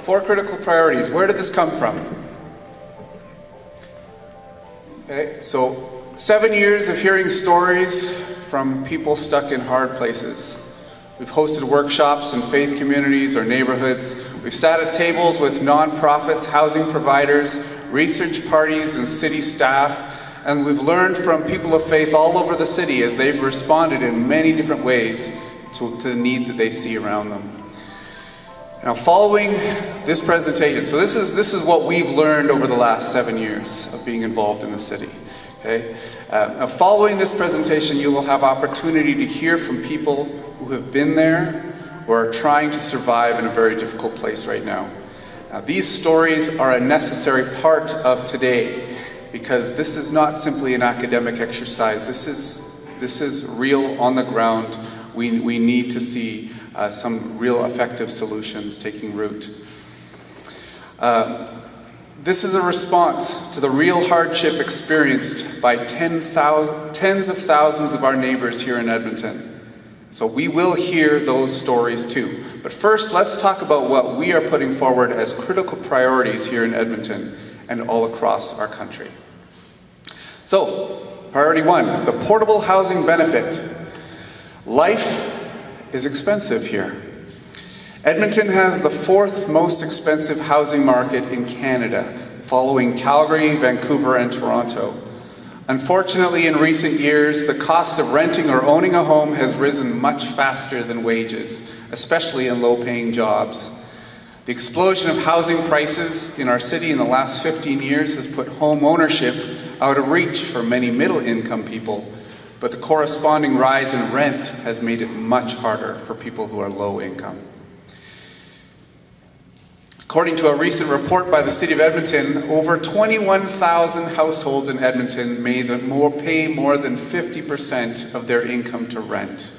4 critical priorities. Where did this come from? Okay, so 7 years of hearing stories from people stuck in hard places. We've hosted workshops in faith communities or neighborhoods. We've sat at tables with nonprofits, housing providers, research parties, and city staff. And we've learned from people of faith all over the city as they've responded in many different ways to the needs that they see around them. Now, following this presentation, so this is what we've learned over the last 7 years of being involved in the city. Okay? Now, following this presentation, you will have opportunity to hear from people who have been there or are trying to survive in a very difficult place right now. Now, these stories are a necessary part of today because this is not simply an academic exercise. This is real on the ground. We need to see some real effective solutions taking root. This is a response to the real hardship experienced by tens of thousands of our neighbors here in Edmonton. So we will hear those stories too. But first, let's talk about what we are putting forward as critical priorities here in Edmonton and all across our country. So, priority 1, the portable housing benefit. Life is expensive here. Edmonton has the 4th most expensive housing market in Canada, following Calgary, Vancouver, and Toronto. Unfortunately, in recent years, the cost of renting or owning a home has risen much faster than wages, especially in low-paying jobs. The explosion of housing prices in our city in the last 15 years has put home ownership out of reach for many middle-income people, but the corresponding rise in rent has made it much harder for people who are low income. According to a recent report by the City of Edmonton, over 21,000 households in Edmonton pay more than 50% of their income to rent.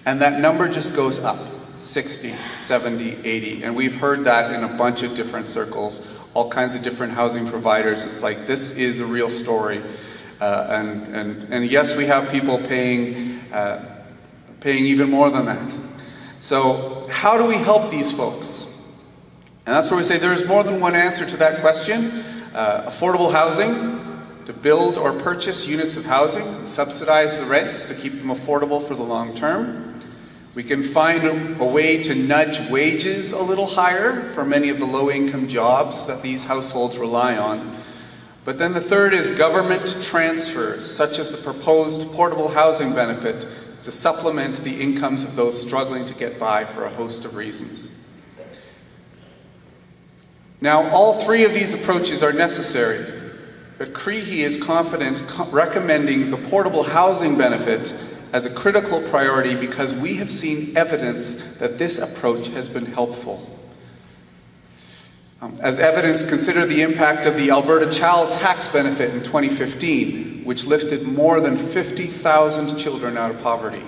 And that number just goes up, 60, 70, 80. And we've heard that in a bunch of different circles, all kinds of different housing providers. It's like, this is a real story. And yes, we have people paying even more than that. So how do we help these folks? And that's where we say there's more than one answer to that question. Affordable housing, to build or purchase units of housing, subsidize the rents to keep them affordable for the long term. We can find a way to nudge wages a little higher for many of the low-income jobs that these households rely on. But then the third is government transfers, such as the proposed portable housing benefit, to supplement the incomes of those struggling to get by for a host of reasons. Now, all 3 of these approaches are necessary, but CRIHI is confident recommending the portable housing benefit as a critical priority because we have seen evidence that this approach has been helpful. As evidence, consider the impact of the Alberta Child Tax Benefit in 2015, which lifted more than 50,000 children out of poverty.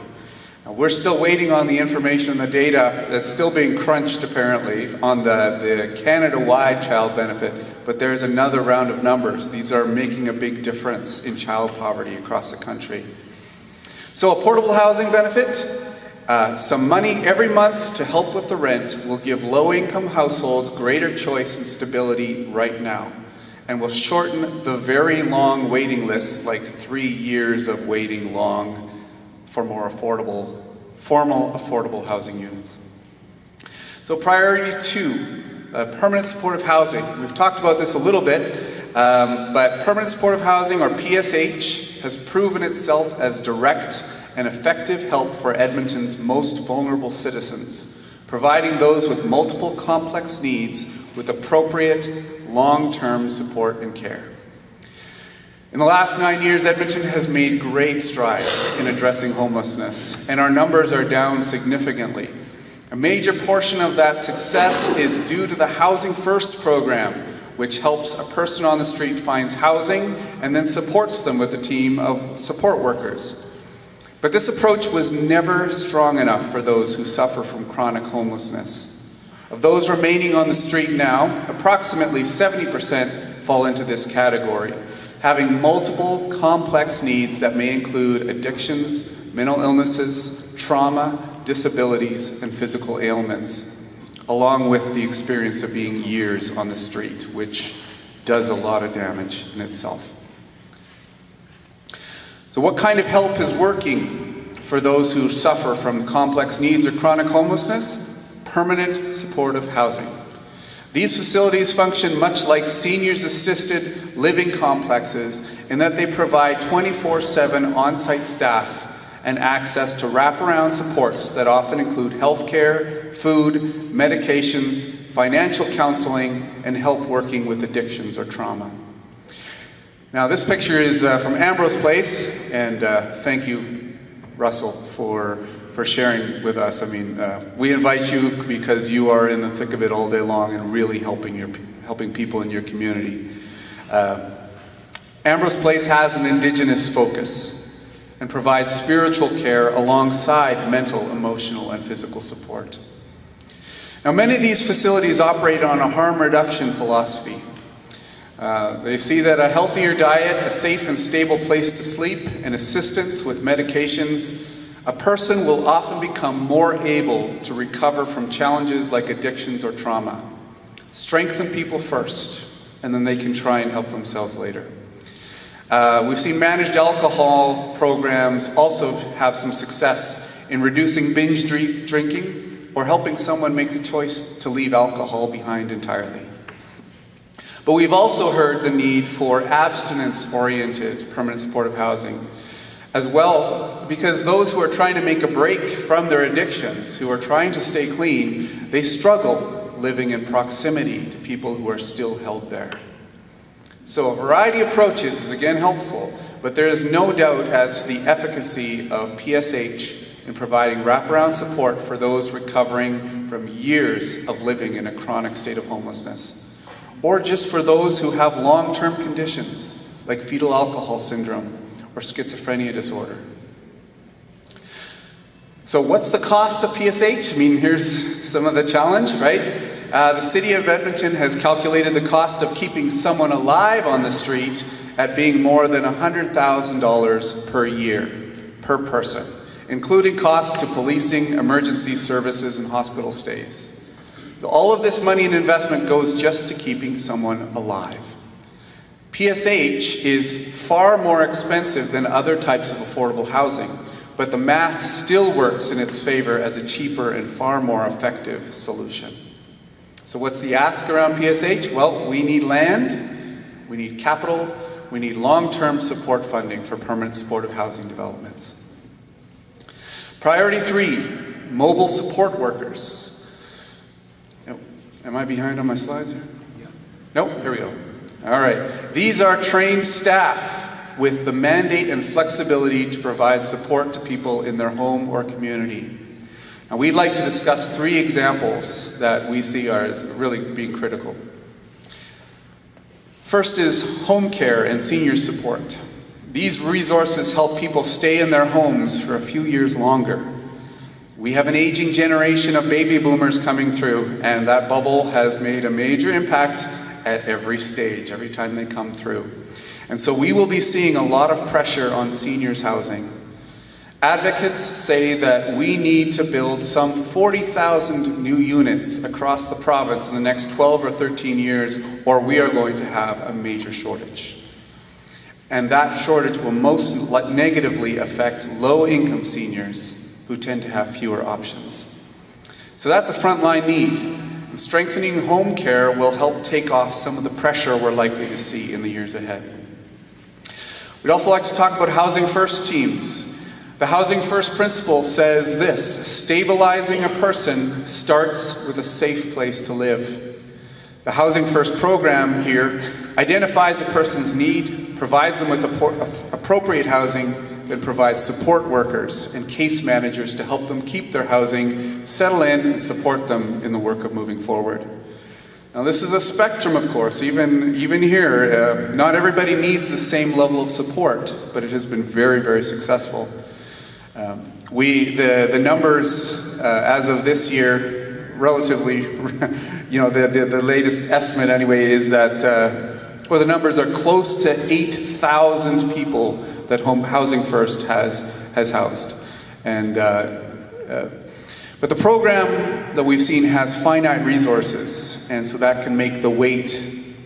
Now, we're still waiting on the information and the data that's still being crunched, apparently, on the Canada-wide child benefit, but there's another round of numbers. These are making a big difference in child poverty across the country. So a portable housing benefit, some money every month to help with the rent will give low-income households greater choice and stability right now, and will shorten the very long waiting lists, like 3 years of waiting long, for more formal affordable housing units. So priority 2, permanent supportive housing. We've talked about this a little bit, but permanent supportive housing, or PSH, has proven itself as direct and effective help for Edmonton's most vulnerable citizens, providing those with multiple complex needs with appropriate long-term support and care. In the last 9 years, Edmonton has made great strides in addressing homelessness, and our numbers are down significantly. A major portion of that success is due to the Housing First program, which helps a person on the street finds housing and then supports them with a team of support workers. But this approach was never strong enough for those who suffer from chronic homelessness. Of those remaining on the street now, approximately 70% fall into this category, having multiple complex needs that may include addictions, mental illnesses, trauma, disabilities, and physical ailments. along with the experience of being years on the street, which does a lot of damage in itself. So what kind of help is working for those who suffer from complex needs or chronic homelessness? Permanent supportive housing. These facilities function much like seniors assisted living complexes in that they provide 24/7 on-site staff and access to wraparound supports that often include healthcare, food, medications, financial counseling, and help working with addictions or trauma. Now this picture is from Ambrose Place, and thank you, Russell, for sharing with us. I mean, we invite you because you are in the thick of it all day long and really helping people in your community. Ambrose Place has an Indigenous focus and provides spiritual care alongside mental, emotional, and physical support. Now, many of these facilities operate on a harm reduction philosophy. They see that a healthier diet, a safe and stable place to sleep, and assistance with medications, a person will often become more able to recover from challenges like addictions or trauma. Strengthen people first, and then they can try and help themselves later. We've seen managed alcohol programs also have some success in reducing binge drinking or helping someone make the choice to leave alcohol behind entirely. But we've also heard the need for abstinence-oriented permanent supportive housing as well, because those who are trying to make a break from their addictions, who are trying to stay clean, they struggle living in proximity to people who are still held there. So a variety of approaches is again helpful, but there is no doubt as to the efficacy of PSH in providing wraparound support for those recovering from years of living in a chronic state of homelessness, or just for those who have long-term conditions like fetal alcohol syndrome or schizophrenia disorder. So what's the cost of PSH? I mean, here's some of the challenge, right? The City of Edmonton has calculated the cost of keeping someone alive on the street at being more than $100,000 per year, per person, including costs to policing, emergency services, and hospital stays. So all of this money and investment goes just to keeping someone alive. PSH is far more expensive than other types of affordable housing, but the math still works in its favor as a cheaper and far more effective solution. So what's the ask around PSH? Well, we need land, we need capital, we need long-term support funding for permanent supportive housing developments. Priority 3, mobile support workers. Oh, am I behind on my slides here? Yeah. Nope, here we go. All right. These are trained staff with the mandate and flexibility to provide support to people in their home or community. Now, we'd like to discuss 3 examples that we see are as really being critical. First is home care and senior support. These resources help people stay in their homes for a few years longer. We have an aging generation of baby boomers coming through, and that bubble has made a major impact at every stage, every time they come through. And so we will be seeing a lot of pressure on seniors housing. Advocates say that we need to build some 40,000 new units across the province in the next 12 or 13 years, or we are going to have a major shortage. And that shortage will most negatively affect low-income seniors who tend to have fewer options. So that's a frontline need. And strengthening home care will help take off some of the pressure we're likely to see in the years ahead. We'd also like to talk about Housing First teams. The Housing First principle says this: stabilizing a person starts with a safe place to live. The Housing First program here identifies a person's need, provides them with appropriate housing, then provides support workers and case managers to help them keep their housing, settle in, and support them in the work of moving forward. Now this is a spectrum, of course. Even here, not everybody needs the same level of support, but it has been very, very successful. The numbers as of this year, relatively, the latest estimate anyway is that, the numbers are close to 8,000 people that Housing First has housed. And but But the program that we've seen has finite resources, and so that can make the wait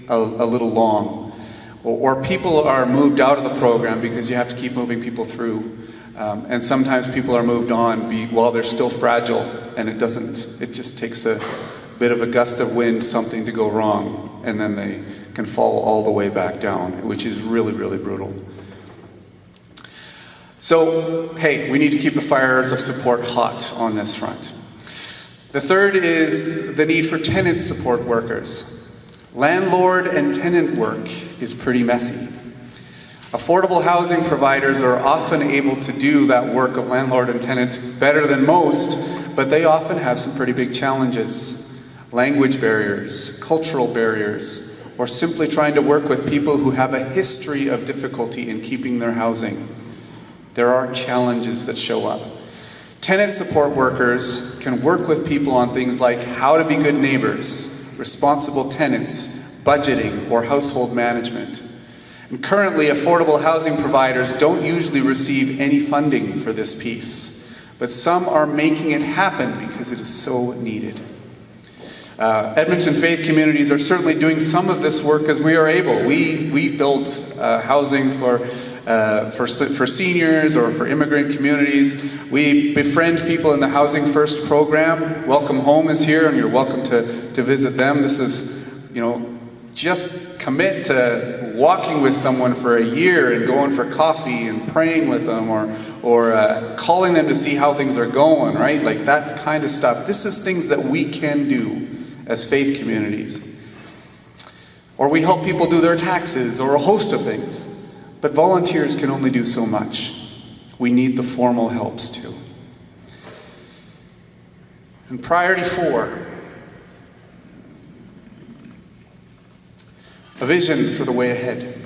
a little long. Or people are moved out of the program because you have to keep moving people through. And sometimes people are moved on while they're still fragile, and it just takes a bit of a gust of wind, something to go wrong, and then they can fall all the way back down, which is really, really brutal. So, hey, we need to keep the fires of support hot on this front. The third is the need for tenant support workers. Landlord and tenant work is pretty messy. Affordable housing providers are often able to do that work of landlord and tenant better than most, but they often have some pretty big challenges. Language barriers, cultural barriers, or simply trying to work with people who have a history of difficulty in keeping their housing. There are challenges that show up. Tenant support workers can work with people on things like how to be good neighbors, responsible tenants, budgeting, or household management. And currently, affordable housing providers don't usually receive any funding for this piece, but some are making it happen because it is so needed. Edmonton Faith Communities are certainly doing some of this work as we are able. We build housing for seniors or for immigrant communities. We befriend people in the Housing First program. Welcome Home is here, and you're welcome to visit them. This is, just commit to walking with someone for a year and going for coffee and praying with them, or calling them to see how things are going, right? Like that kind of stuff. This is things that we can do as faith communities. Or we help people do their taxes, or a host of things. But volunteers can only do so much. We need the formal helps too. And priority 4, a vision for the way ahead.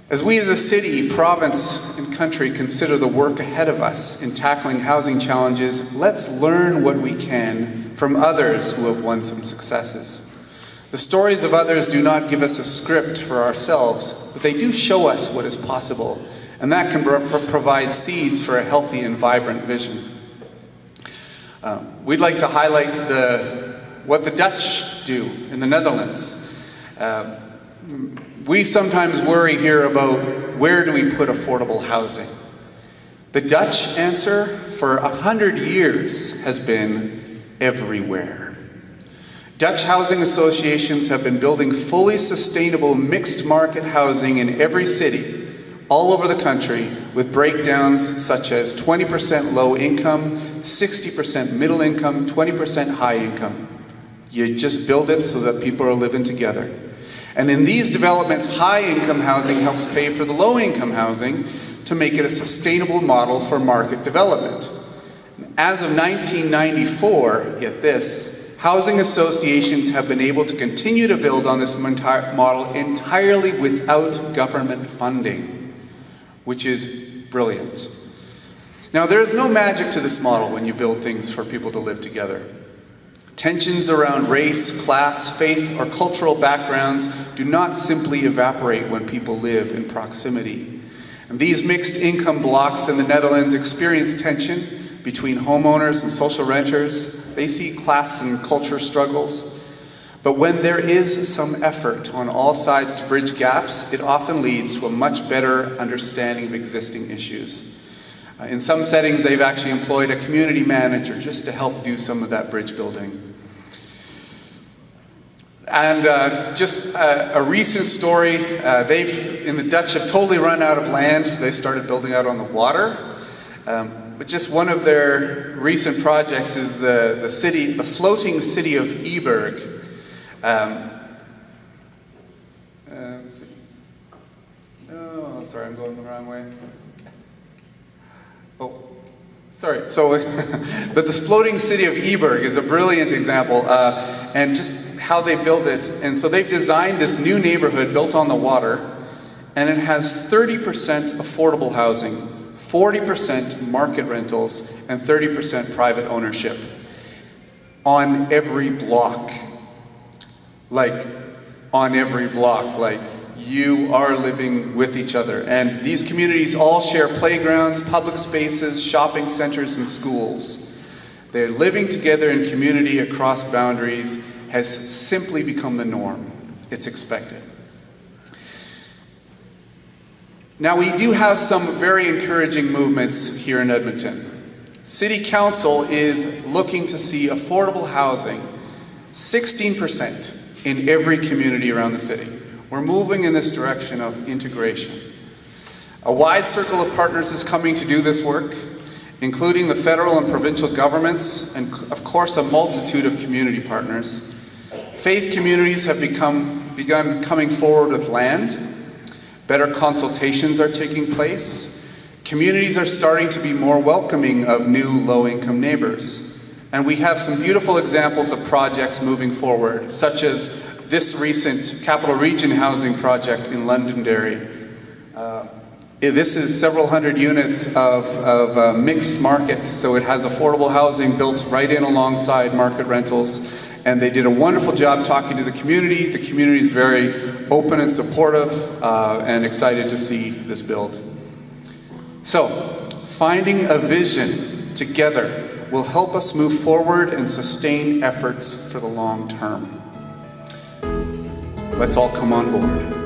As we as a city, province, and country consider the work ahead of us in tackling housing challenges, let's learn what we can from others who have won some successes. The stories of others do not give us a script for ourselves, but they do show us what is possible, and that can provide seeds for a healthy and vibrant vision. We'd like to highlight what the Dutch do in the Netherlands. We sometimes worry here about where do we put affordable housing. The Dutch answer for 100 years has been everywhere. Dutch housing associations have been building fully sustainable mixed market housing in every city, all over the country, with breakdowns such as 20% low income, 60% middle income, 20% high income. You just build it so that people are living together. And in these developments, high income housing helps pay for the low income housing to make it a sustainable model for market development. As of 1994, get this, housing associations have been able to continue to build on this model entirely without government funding, which is brilliant. Now, there is no magic to this model when you build things for people to live together. Tensions around race, class, faith, or cultural backgrounds do not simply evaporate when people live in proximity. And these mixed income blocks in the Netherlands experience tension between homeowners and social renters. They see class and culture struggles. But when there is some effort on all sides to bridge gaps, it often leads to a much better understanding of existing issues. In some settings, they've actually employed a community manager just to help do some of that bridge building. And just a recent story, the Dutch have totally run out of land, so they started building out on the water. But just one of their recent projects is the floating city of Eberg. Sorry, I'm going the wrong way. Oh, sorry. So, but this floating city of Eberg is a brilliant example, and just how they built it. And so they've designed this new neighborhood built on the water, and it has 30% affordable housing, 40% market rentals, and 30% private ownership on every block. Like, you are living with each other. And these communities all share playgrounds, public spaces, shopping centers, and schools. They're living together in community across boundaries has simply become the norm. It's expected. Now, we do have some very encouraging movements here in Edmonton. City Council is looking to see affordable housing 16% in every community around the city. We're moving in this direction of integration. A wide circle of partners is coming to do this work, including the federal and provincial governments, and of course a multitude of community partners. Faith communities have begun coming forward with land. Better consultations are taking place. Communities are starting to be more welcoming of new low-income neighbors. And we have some beautiful examples of projects moving forward, such as this recent Capital Region housing project in Londonderry. This is several hundred units of mixed market, so it has affordable housing built right in alongside market rentals. And they did a wonderful job talking to the community. The community is very open and supportive and excited to see this build. So, finding a vision together will help us move forward and sustain efforts for the long term. Let's all come on board.